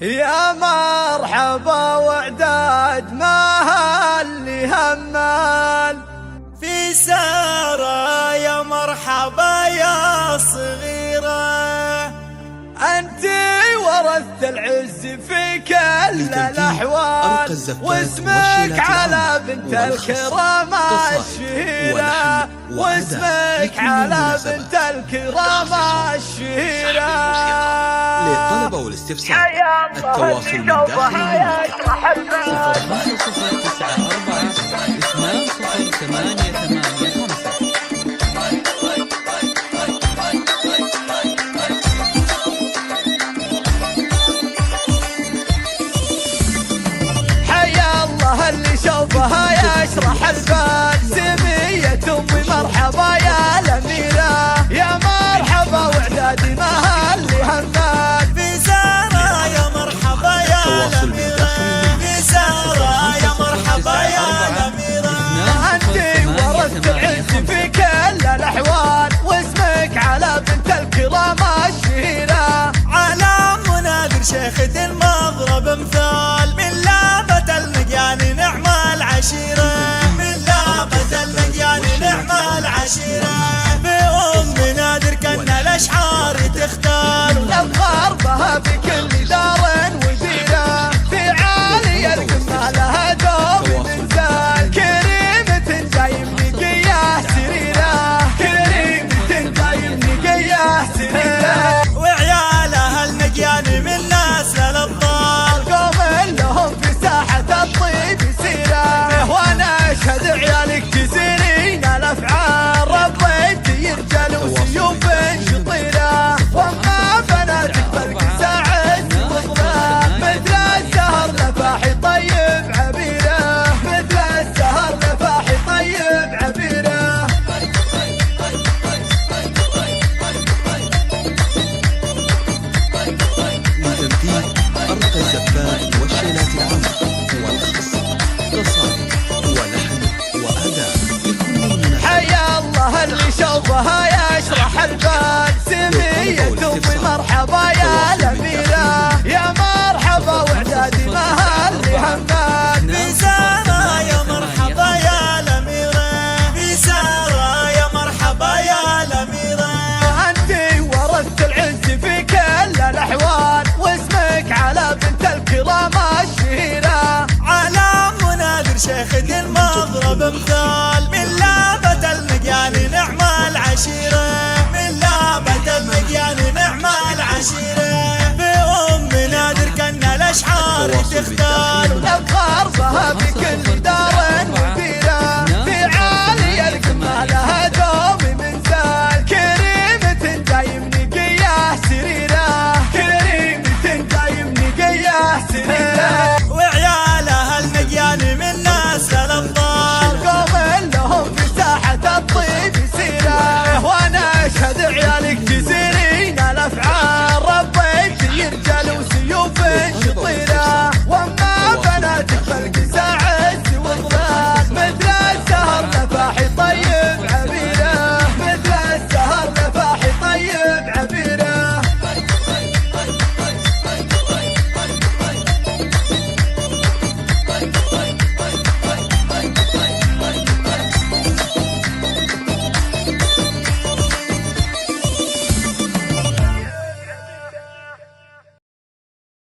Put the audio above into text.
يا مرحبا وعداد ما اللي همال في سارة، يا مرحبا يا صغيرة، أنت ورثت العز في كل الأحوال، واسمك على بنت الكرامة الشهيرة، واسمك على بنت الكرامة الشهيرة. للطلب والاستفسار التواصل من داخل المملكة 0594 اللي شوفها يشرح البال، سمية أمي مرحبا يا الأميرة، يا مرحبا وعدادي ما اللي همال في سارة، يا مرحبا يا الأميرة، في سارة يا مرحبا يا الأميرة، أنت ورثت العز في كل الأحوال، واسمك على بنت الكرامة الشهيرة، على منادر شيخة المضرب مثال، من لابة المقيان نعم العشيرة، من لابة المقيان نعم العشيرة، بأم نادر كنا الأشعار تختار، الأفخار بها في كل دار وزيرة، في عالي القمة لها دوم انزال، كريمة جايم نقية سريرة، كريمة جايم نقية سريرة، وعيالها المقيان من ناس الأبطال، قوم لهم في ساحة الطيب سيرة، وانا اشهد عيالك تسيرين الافعال، ربيتي رجال وسيوف شطيرة، واما بناتك فالقسا عز وظلام، مثل الزهر نفاحي طيب عبيرة، مثل الزهر نفاحي طيب عبيرة. لتنفيذ أرقى الزفات والشيلات العامة والخاصة، قصائد ولحن وأداء لكل من حيا الله اللي شوفها يشرح البال، سمية أمي مرحبا يا الأميرة، يا مرحبا وعدادي ما اللي همال في سارة، يا مرحبا يا الأميرة، في سارة يا مرحبا يا الأميرة، أنت ورثت العز في كل الأحوال، واسمك على بنت الكرامة الشهيرة، على منادر شيخة المضرب مثال، من لابة المقيان نعم العشيرة، من لابة المقيان نعم العشيرة، بأم نادر كنا الأشعار تختار، الأفخار بها في كل